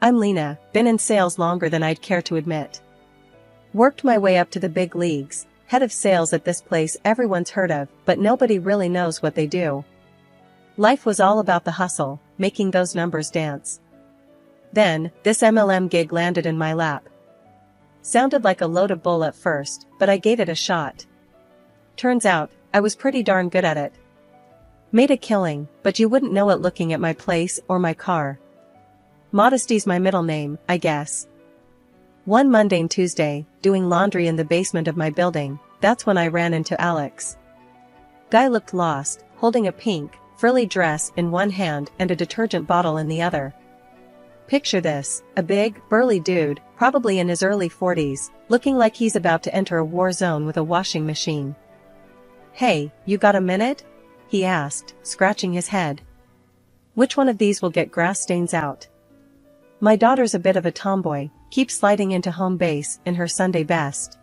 I'm Lena, been in sales longer than I'd care to admit. Worked my way up to the big leagues, head of sales at this place everyone's heard of, but nobody really knows what they do. Life was all about the hustle, making those numbers dance. Then, this MLM gig landed in my lap. Sounded like a load of bull at first, but I gave it a shot. Turns out, I was pretty darn good at it. Made a killing, but you wouldn't know it looking at my place or my car. Modesty's my middle name, I guess. One mundane Tuesday, doing laundry in the basement of my building, that's when I ran into Alex. Guy looked lost, holding a pink, frilly dress in one hand and a detergent bottle in the other. Picture this, a big, burly dude, probably in his early 40s, looking like he's about to enter a war zone with a washing machine. "Hey, you got a minute?" he asked, scratching his head. "Which one of these will get grass stains out?" My daughter's a bit of a tomboy, keeps sliding into home base in her Sunday best.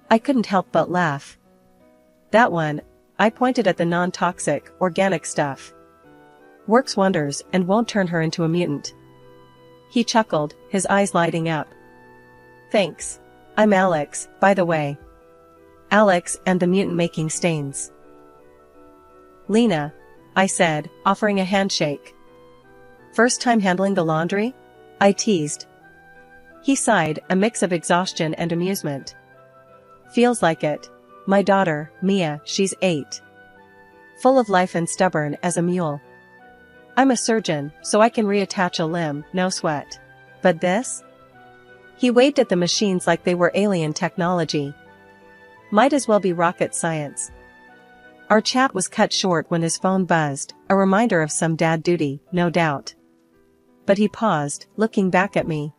I couldn't help but laugh. "That one," I pointed at the non-toxic, organic stuff. "Works wonders and won't turn her into a mutant." He chuckled, his eyes lighting up. "Thanks. I'm Alex, by the way. Alex and the mutant making stains." "Lena," I said, offering a handshake. "First time handling the laundry?" I teased. He sighed, a mix of exhaustion and amusement. "Feels like it. My daughter, Mia, she's 8. Full of life and stubborn as a mule. I'm a surgeon, so I can reattach a limb, no sweat. But this?" He waved at the machines like they were alien technology. Might as well be rocket science. Our chat was cut short when his phone buzzed, a reminder of some dad duty, no doubt. But he paused, looking back at me.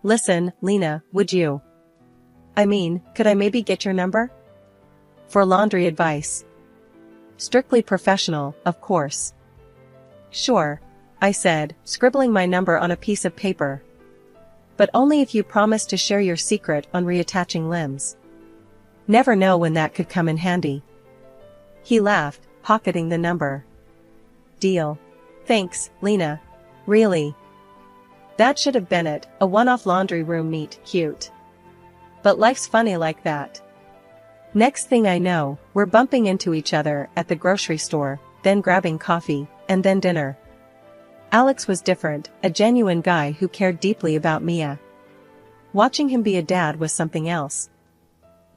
"Listen, Lena, would you? I mean, could I maybe get your number? For laundry advice. Strictly professional, of course." "Sure," I said, scribbling my number on a piece of paper. "But only if you promise to share your secret on reattaching limbs. Never know when that could come in handy." He laughed, pocketing the number. "Deal. Thanks, Lena. Really. That should have been it, a one-off laundry room meet, cute. But life's funny like that. Next thing I know, we're bumping into each other at the grocery store, then grabbing coffee, and then dinner. Alex was different, a genuine guy who cared deeply about Mia. Watching him be a dad was something else.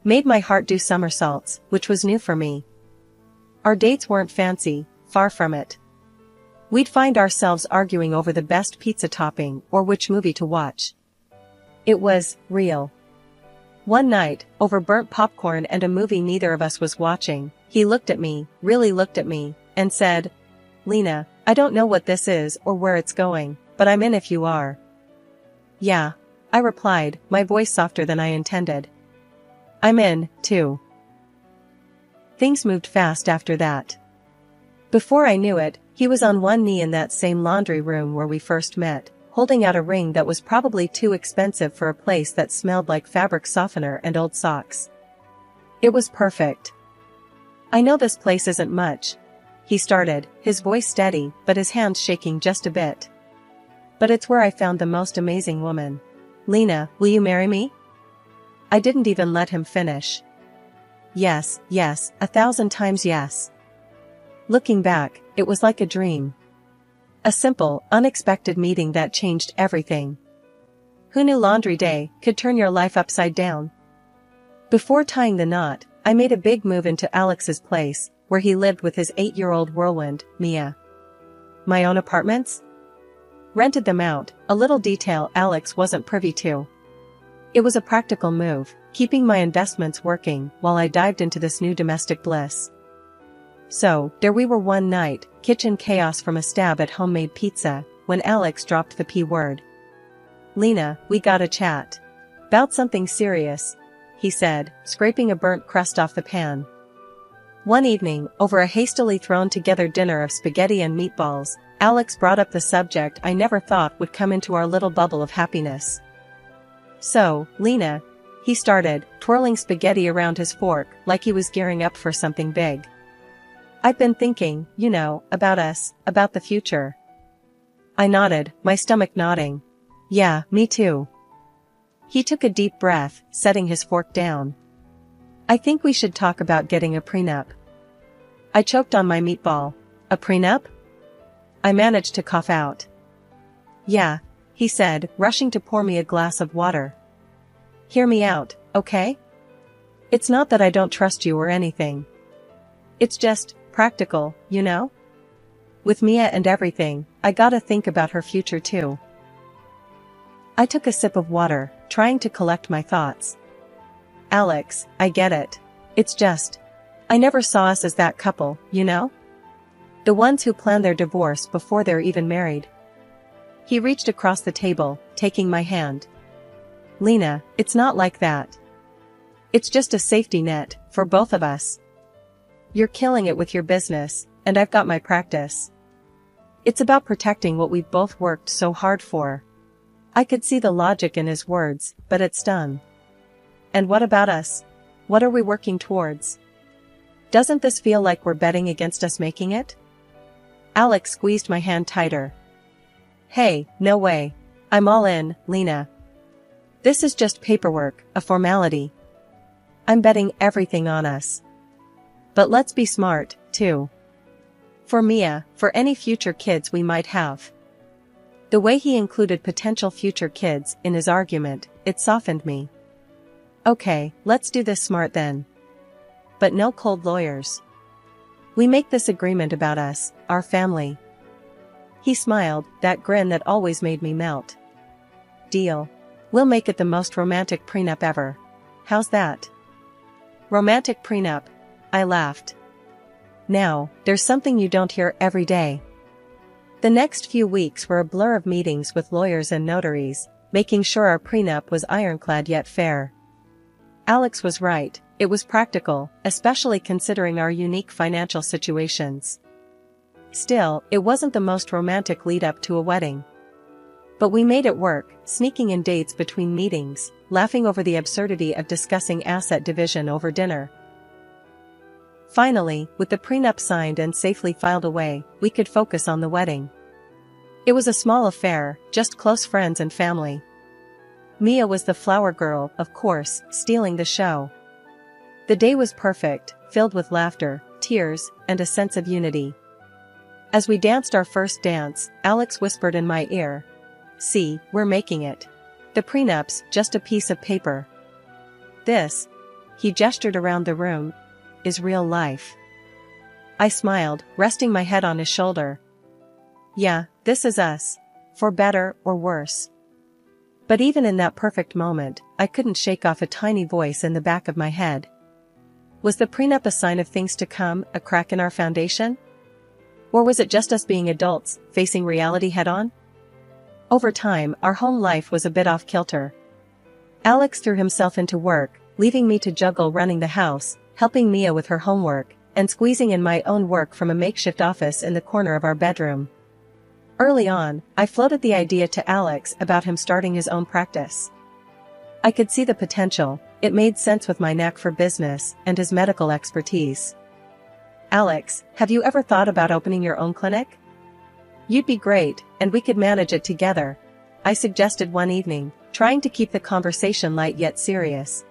Made my heart do somersaults, which was new for me. Our dates weren't fancy, far from it. We'd find ourselves arguing over the best pizza topping or which movie to watch. It was real. One night, over burnt popcorn and a movie neither of us was watching, he looked at me, really looked at me, and said, "Lena, I don't know what this is or where it's going, but I'm in if you are." "Yeah," I replied, my voice softer than I intended. "I'm in, too." Things moved fast after that. Before I knew it, he was on one knee in that same laundry room where we first met, holding out a ring that was probably too expensive for a place that smelled like fabric softener and old socks. It was perfect. "I know this place isn't much," he started, his voice steady, but his hands shaking just a bit. "But it's where I found the most amazing woman. Lena, will you marry me?" I didn't even let him finish. Yes, 1,000 times yes. Looking back, it was like a dream. A simple, unexpected meeting that changed everything. Who knew laundry day could turn your life upside down? Before tying the knot, I made a big move into Alex's place, where he lived with his 8-year-old whirlwind, Mia. My own apartments? Rented them out, a little detail Alex wasn't privy to. It was a practical move, keeping my investments working while I dived into this new domestic bliss. So, there we were one night, kitchen chaos from a stab at homemade pizza, when Alex dropped the P word. "Lena, we gotta chat. 'Bout something serious," he said, scraping a burnt crust off the pan. One evening, over a hastily thrown together dinner of spaghetti and meatballs, Alex brought up the subject I never thought would come into our little bubble of happiness. "So, Lena," he started, twirling spaghetti around his fork like he was gearing up for something big. "I've been thinking, about us, about the future." I nodded, my stomach nodding. Yeah, me too. He took a deep breath, setting his fork down. I think we should talk about getting a prenup. I choked on my meatball. A prenup? I managed to cough out. Yeah, he said, rushing to pour me a glass of water. Hear me out, okay? It's not that I don't trust you or anything. It's just practical, you know? With Mia and everything, I gotta think about her future too. I took a sip of water, trying to collect my thoughts. Alex, I get it. It's just, I never saw us as that couple, you know? The ones who plan their divorce before they're even married. He reached across the table, taking my hand. Lena, it's not like that. It's just a safety net, for both of us. You're killing it with your business, and I've got my practice. It's about protecting what we've both worked so hard for. I could see the logic in his words, but it stung. And what about us? What are we working towards? Doesn't this feel like we're betting against us making it? Alex squeezed my hand tighter. Hey, no way. I'm all in, Lena. This is just paperwork, a formality. I'm betting everything on us. But let's be smart, too. For Mia, for any future kids we might have. The way he included potential future kids in his argument, it softened me. Okay, let's do this smart then. But no cold lawyers. We make this agreement about us, our family. He smiled, that grin that always made me melt. Deal. We'll make it the most romantic prenup ever. How's that? Romantic prenup. I laughed. Now, there's something you don't hear every day. The next few weeks were a blur of meetings with lawyers and notaries, making sure our prenup was ironclad yet fair. Alex was right, it was practical, especially considering our unique financial situations. Still, it wasn't the most romantic lead-up to a wedding. But we made it work, sneaking in dates between meetings, laughing over the absurdity of discussing asset division over dinner. Finally, with the prenup signed and safely filed away, we could focus on the wedding. It was a small affair, just close friends and family. Mia was the flower girl, of course, stealing the show. The day was perfect, filled with laughter, tears, and a sense of unity. As we danced our first dance, Alex whispered in my ear, "See, we're making it. The prenup's just a piece of paper. This," he gestured around the room, "is real life." I smiled, resting my head on his shoulder. Yeah, this is us. For better or worse. But even in that perfect moment, I couldn't shake off a tiny voice in the back of my head. Was the prenup a sign of things to come, a crack in our foundation? Or was it just us being adults, facing reality head-on? Over time, our home life was a bit off-kilter. Alex threw himself into work, leaving me to juggle running the house, helping Mia with her homework, and squeezing in my own work from a makeshift office in the corner of our bedroom. Early on, I floated the idea to Alex about him starting his own practice. I could see the potential, it made sense with my knack for business and his medical expertise. Alex, have you ever thought about opening your own clinic? You'd be great, and we could manage it together, I suggested one evening, trying to keep the conversation light yet serious.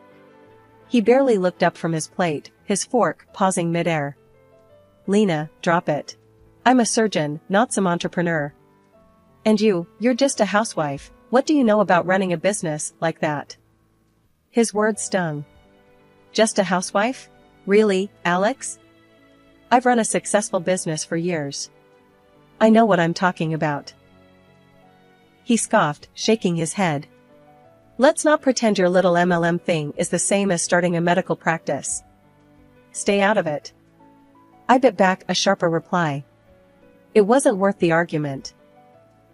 He barely looked up from his plate, his fork pausing midair. Lena, drop it. I'm a surgeon, not some entrepreneur. And you're just a housewife, what do you know about running a business like that? His words stung. Just a housewife? Really, Alex? I've run a successful business for years. I know what I'm talking about. He scoffed, shaking his head. Let's not pretend your little MLM thing is the same as starting a medical practice. Stay out of it. I bit back a sharper reply. It wasn't worth the argument.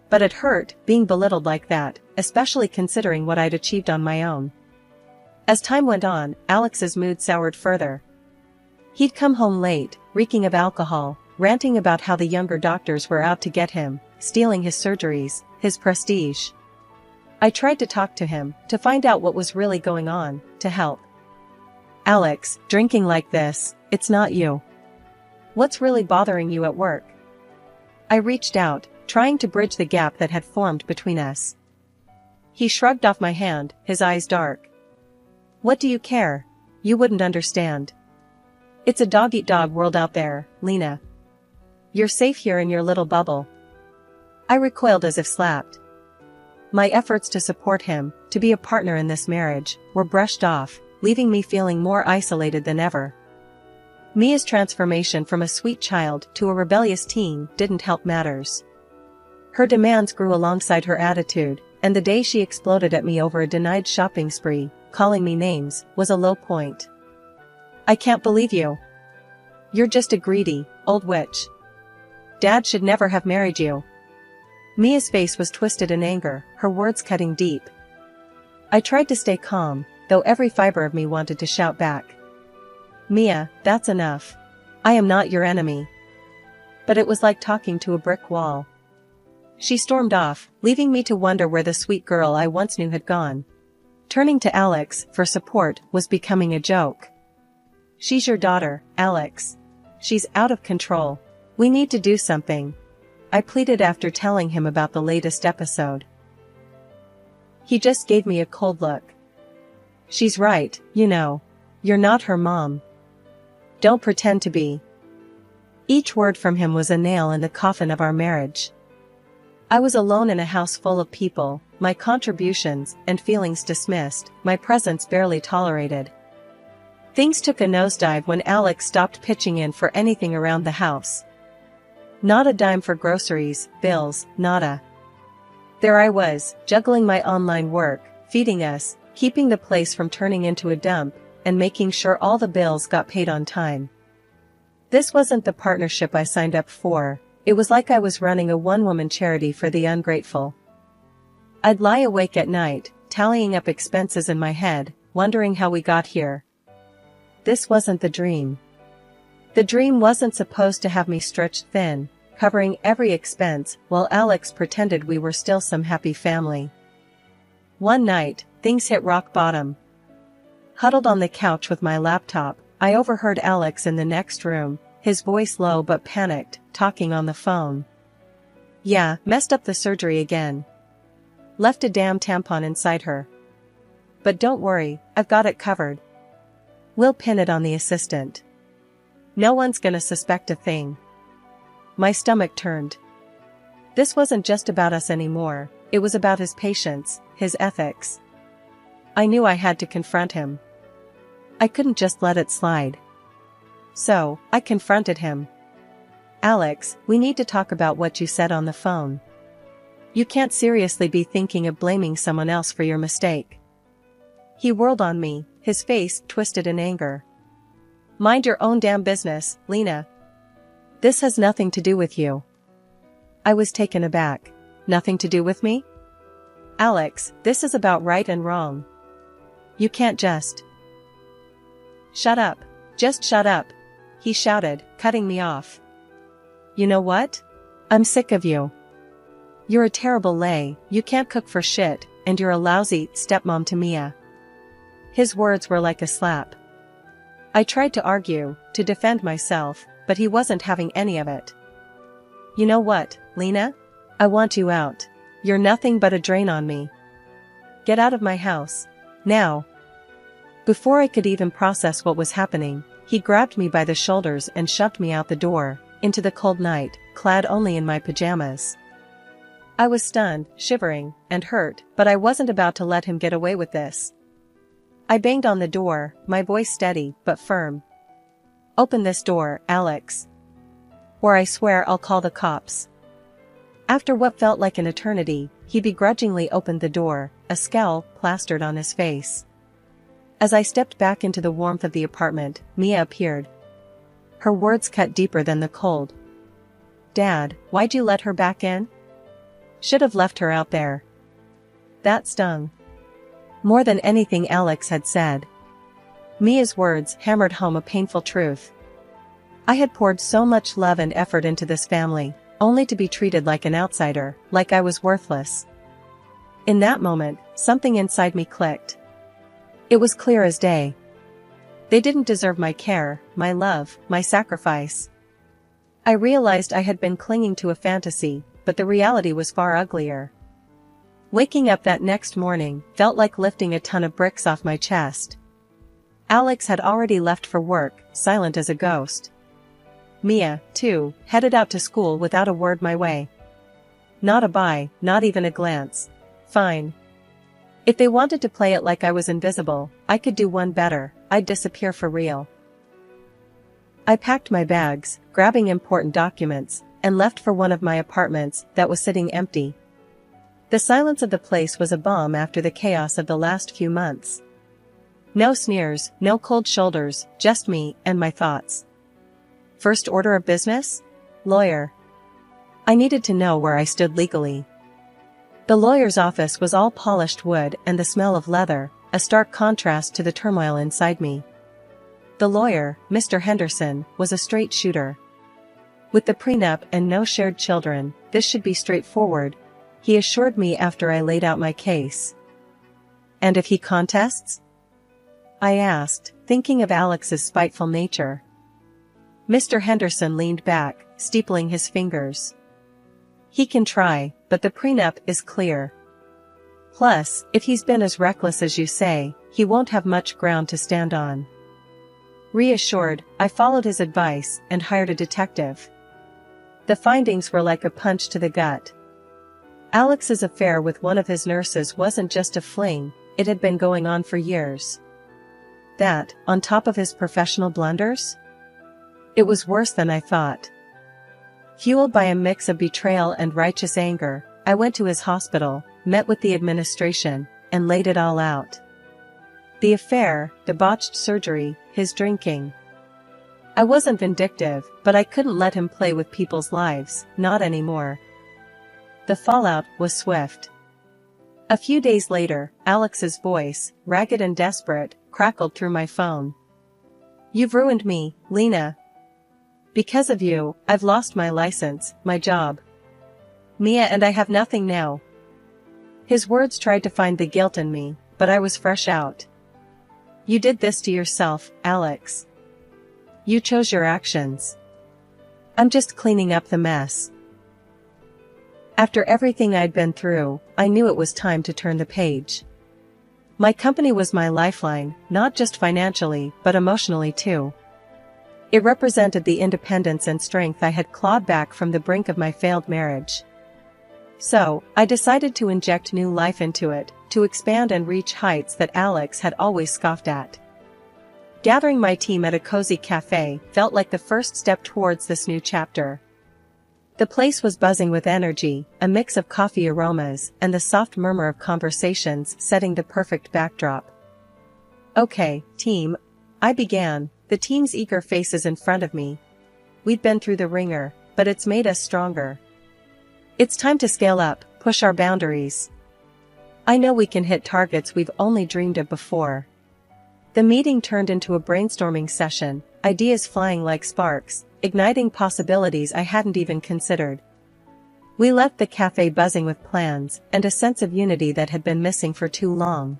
But it hurt, being belittled like that, especially considering what I'd achieved on my own. As time went on, Alex's mood soured further. He'd come home late, reeking of alcohol, ranting about how the younger doctors were out to get him, stealing his surgeries, his prestige. I tried to talk to him, to find out what was really going on, to help. Alex, drinking like this, it's not you. What's really bothering you at work? I reached out, trying to bridge the gap that had formed between us. He shrugged off my hand, his eyes dark. "What do you care? You wouldn't understand. It's a dog-eat-dog world out there, Lena. You're safe here in your little bubble." I recoiled as if slapped. My efforts to support him, to be a partner in this marriage, were brushed off, leaving me feeling more isolated than ever. Mia's transformation from a sweet child to a rebellious teen didn't help matters. Her demands grew alongside her attitude, and the day she exploded at me over a denied shopping spree, calling me names, was a low point. "I can't believe you. You're just a greedy, old witch. Dad should never have married you." Mia's face was twisted in anger, her words cutting deep. I tried to stay calm, though every fiber of me wanted to shout back. "Mia, that's enough. I am not your enemy." But it was like talking to a brick wall. She stormed off, leaving me to wonder where the sweet girl I once knew had gone. Turning to Alex for support was becoming a joke. "She's your daughter, Alex. She's out of control. We need to do something," I pleaded after telling him about the latest episode. He just gave me a cold look. "She's right, you know. You're not her mom. Don't pretend to be." Each word from him was a nail in the coffin of our marriage. I was alone in a house full of people, my contributions and feelings dismissed, my presence barely tolerated. Things took a nosedive when Alex stopped pitching in for anything around the house. Not a dime for groceries, bills, nada. There I was, juggling my online work, feeding us, keeping the place from turning into a dump, and making sure all the bills got paid on time. This wasn't the partnership I signed up for. It was like I was running a one-woman charity for the ungrateful. I'd lie awake at night, tallying up expenses in my head, wondering how we got here. This wasn't the dream. The dream wasn't supposed to have me stretched thin, covering every expense, while Alex pretended we were still some happy family. One night, things hit rock bottom. Huddled on the couch with my laptop, I overheard Alex in the next room, his voice low but panicked, talking on the phone. "Yeah, messed up the surgery again. Left a damn tampon inside her. But don't worry, I've got it covered. We'll pin it on the assistant. No one's gonna suspect a thing." My stomach turned. This wasn't just about us anymore, it was about his patience, his ethics. I knew I had to confront him. I couldn't just let it slide. So, I confronted him. "Alex, we need to talk about what you said on the phone. You can't seriously be thinking of blaming someone else for your mistake." He whirled on me, his face twisted in anger. "Mind your own damn business, Lena. This has nothing to do with you." I was taken aback. "Nothing to do with me?" "Alex, this is about right and wrong. You can't just..." "Shut up. Just shut up," he shouted, cutting me off. "You know what? I'm sick of you. You're a terrible lay, you can't cook for shit, and you're a lousy stepmom to Mia." His words were like a slap. I tried to argue, to defend myself, but he wasn't having any of it. "You know what, Lena? I want you out. You're nothing but a drain on me. Get out of my house. Now." Before I could even process what was happening, he grabbed me by the shoulders and shoved me out the door, into the cold night, clad only in my pajamas. I was stunned, shivering, and hurt, but I wasn't about to let him get away with this. I banged on the door, my voice steady but firm. "Open this door, Alex. Or I swear I'll call the cops." After what felt like an eternity, he begrudgingly opened the door, a scowl plastered on his face. As I stepped back into the warmth of the apartment, Mia appeared. Her words cut deeper than the cold. "Dad, why'd you let her back in? Should have left her out there." That stung. More than anything Alex had said. Mia's words hammered home a painful truth. I had poured so much love and effort into this family, only to be treated like an outsider, like I was worthless. In that moment, something inside me clicked. It was clear as day. They didn't deserve my care, my love, my sacrifice. I realized I had been clinging to a fantasy, but the reality was far uglier. Waking up that next morning felt like lifting a ton of bricks off my chest. Alex had already left for work, silent as a ghost. Mia, too, headed out to school without a word my way. Not a bye, not even a glance. Fine. If they wanted to play it like I was invisible, I could do one better, I'd disappear for real. I packed my bags, grabbing important documents, and left for one of my apartments that was sitting empty. The silence of the place was a balm after the chaos of the last few months. No sneers, no cold shoulders, just me and my thoughts. First order of business? Lawyer. I needed to know where I stood legally. The lawyer's office was all polished wood and the smell of leather, a stark contrast to the turmoil inside me. The lawyer, Mr. Henderson, was a straight shooter. With the prenup and no shared children, this should be straightforward, he assured me after I laid out my case. And if he contests? I asked, thinking of Alex's spiteful nature. Mr. Henderson leaned back, steepling his fingers. He can try, but the prenup is clear. Plus, if he's been as reckless as you say, he won't have much ground to stand on. Reassured, I followed his advice and hired a detective. The findings were like a punch to the gut. Alex's affair with one of his nurses wasn't just a fling, it had been going on for years. That, on top of his professional blunders? It was worse than I thought. Fueled by a mix of betrayal and righteous anger, I went to his hospital, met with the administration, and laid it all out. The affair, the botched surgery, his drinking. I wasn't vindictive, but I couldn't let him play with people's lives, not anymore. The fallout was swift. A few days later, Alex's voice, ragged and desperate, crackled through my phone. "You've ruined me, Lena. Because of you, I've lost my license, my job. Mia and I have nothing now." His words tried to find the guilt in me, but I was fresh out. "You did this to yourself, Alex. You chose your actions. I'm just cleaning up the mess." After everything I'd been through, I knew it was time to turn the page. My company was my lifeline, not just financially, but emotionally too. It represented the independence and strength I had clawed back from the brink of my failed marriage. So, I decided to inject new life into it, to expand and reach heights that Alex had always scoffed at. Gathering my team at a cozy cafe felt like the first step towards this new chapter. The place was buzzing with energy, a mix of coffee aromas and the soft murmur of conversations setting the perfect backdrop. "Okay, team," I began, the team's eager faces in front of me. "We'd been through the ringer, but it's made us stronger. It's time to scale up, push our boundaries. I know we can hit targets we've only dreamed of before." The meeting turned into a brainstorming session, ideas flying like sparks, igniting possibilities I hadn't even considered. We left the cafe buzzing with plans and a sense of unity that had been missing for too long.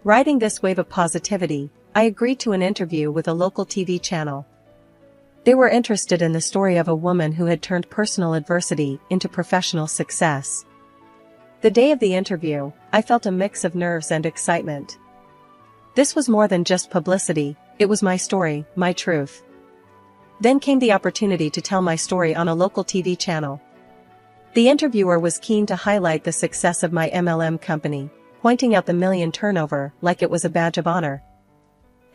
Riding this wave of positivity, I agreed to an interview with a local TV channel. They were interested in the story of a woman who had turned personal adversity into professional success. The day of the interview, I felt a mix of nerves and excitement. This was more than just publicity, it was my story, my truth. Then came the opportunity to tell my story on a local TV channel. The interviewer was keen to highlight the success of my MLM company, pointing out the million turnover like it was a badge of honor.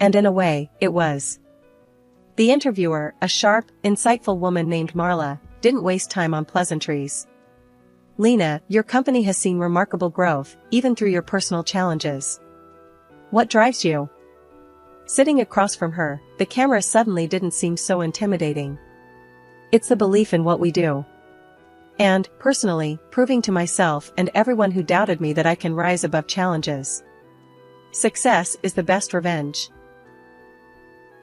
And in a way, it was. The interviewer, a sharp, insightful woman named Marla, didn't waste time on pleasantries. "Lena, your company has seen remarkable growth, even through your personal challenges. What drives you?" Sitting across from her, the camera suddenly didn't seem so intimidating. "It's the belief in what we do. And, personally, proving to myself and everyone who doubted me that I can rise above challenges. Success is the best revenge."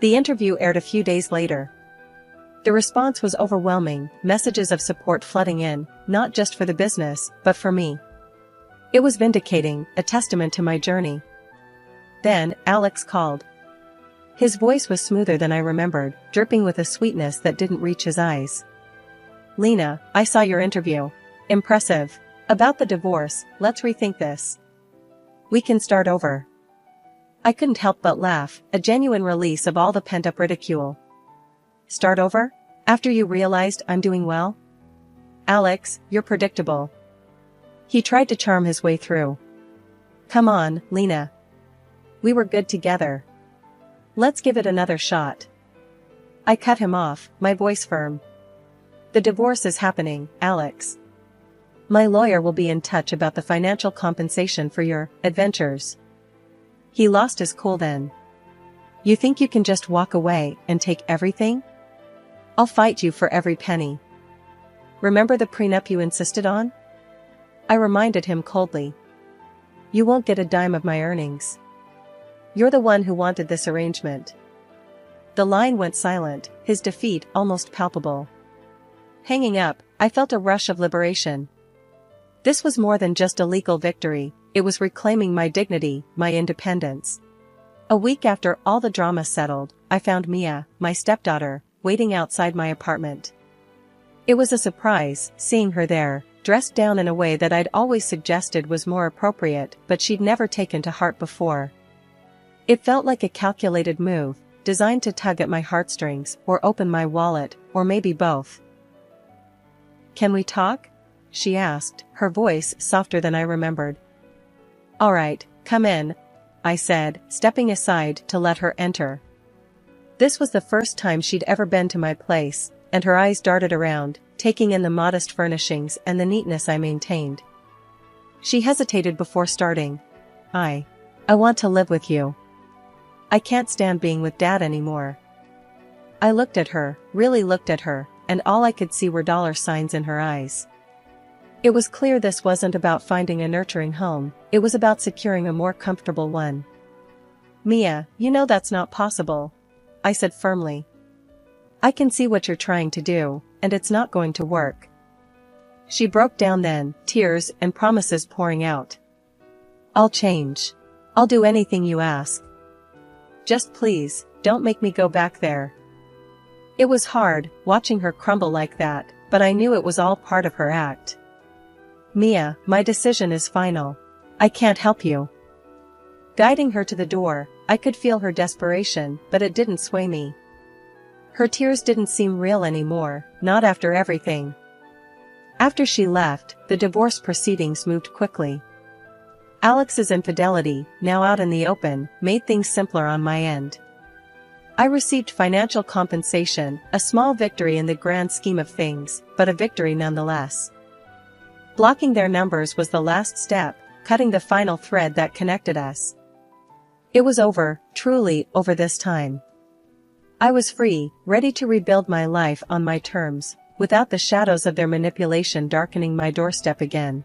The interview aired a few days later. The response was overwhelming, messages of support flooding in, not just for the business, but for me. It was vindicating, a testament to my journey. Then, Alex called. His voice was smoother than I remembered, dripping with a sweetness that didn't reach his eyes. Lena, I saw your interview. Impressive. About the divorce, let's rethink this. We can start over. I couldn't help but laugh, a genuine release of all the pent-up ridicule. Start over? After you realized I'm doing well? Alex, you're predictable. He tried to charm his way through. Come on, Lena. We were good together. Let's give it another shot. I cut him off, my voice firm. The divorce is happening, Alex. My lawyer will be in touch about the financial compensation for your adventures. He lost his cool then. You think you can just walk away and take everything? I'll fight you for every penny. Remember the prenup you insisted on? I reminded him coldly. You won't get a dime of my earnings. You're the one who wanted this arrangement. The line went silent, his defeat almost palpable. Hanging up, I felt a rush of liberation. This was more than just a legal victory, it was reclaiming my dignity, my independence. A week after all the drama settled, I found Mia, my stepdaughter, waiting outside my apartment. It was a surprise, seeing her there, dressed down in a way that I'd always suggested was more appropriate, but she'd never taken to heart before. It felt like a calculated move, designed to tug at my heartstrings, or open my wallet, or maybe both. Can we talk? She asked, her voice softer than I remembered. All right, come in, I said, stepping aside to let her enter. This was the first time she'd ever been to my place, and her eyes darted around, taking in the modest furnishings and the neatness I maintained. She hesitated before starting. I want to live with you. I can't stand being with Dad anymore. I looked at her, really looked at her, and all I could see were dollar signs in her eyes. It was clear this wasn't about finding a nurturing home, it was about securing a more comfortable one. Mia, you know that's not possible, I said firmly. I can see what you're trying to do, and it's not going to work. She broke down then, tears and promises pouring out. I'll change. I'll do anything you ask. Just please, don't make me go back there. It was hard, watching her crumble like that, but I knew it was all part of her act. Mia, my decision is final. I can't help you. Guiding her to the door, I could feel her desperation, but it didn't sway me. Her tears didn't seem real anymore, not after everything. After she left, the divorce proceedings moved quickly. Alex's infidelity, now out in the open, made things simpler on my end. I received financial compensation, a small victory in the grand scheme of things, but a victory nonetheless. Blocking their numbers was the last step, cutting the final thread that connected us. It was over, truly over this time. I was free, ready to rebuild my life on my terms, without the shadows of their manipulation darkening my doorstep again.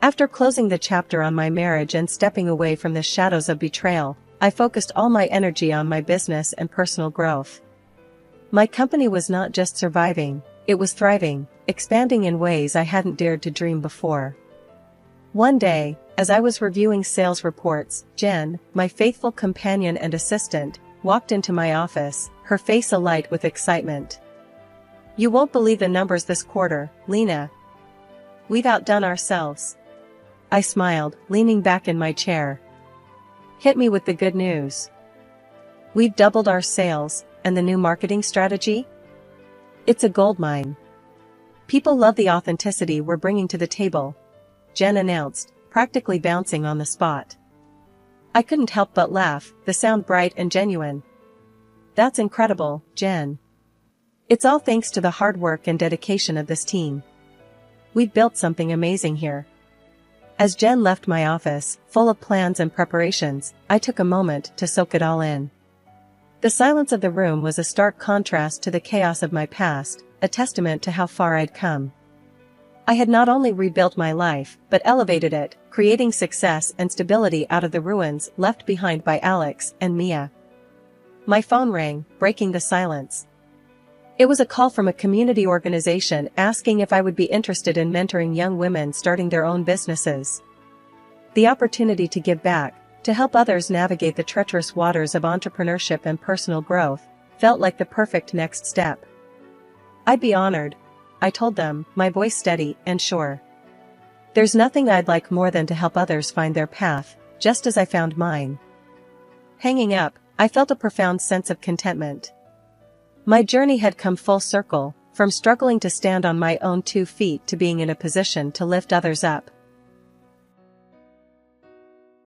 After closing the chapter on my marriage and stepping away from the shadows of betrayal, I focused all my energy on my business and personal growth. My company was not just surviving, it was thriving, expanding in ways I hadn't dared to dream before. One day, as I was reviewing sales reports, Jen, my faithful companion and assistant, walked into my office, her face alight with excitement. You won't believe the numbers this quarter, Lena. We've outdone ourselves. I smiled, leaning back in my chair. Hit me with the good news. We've doubled our sales, and the new marketing strategy? It's a goldmine. People love the authenticity we're bringing to the table, Jen announced, practically bouncing on the spot. I couldn't help but laugh, the sound bright and genuine. That's incredible, Jen. It's all thanks to the hard work and dedication of this team. We've built something amazing here. As Jen left my office, full of plans and preparations, I took a moment to soak it all in. The silence of the room was a stark contrast to the chaos of my past, a testament to how far I'd come. I had not only rebuilt my life, but elevated it, creating success and stability out of the ruins left behind by Alex and Mia. My phone rang, breaking the silence. It was a call from a community organization asking if I would be interested in mentoring young women starting their own businesses. The opportunity to give back, to help others navigate the treacherous waters of entrepreneurship and personal growth, felt like the perfect next step. I'd be honored, I told them, my voice steady and sure. There's nothing I'd like more than to help others find their path, just as I found mine. Hanging up, I felt a profound sense of contentment. My journey had come full circle, from struggling to stand on my own 2 feet to being in a position to lift others up,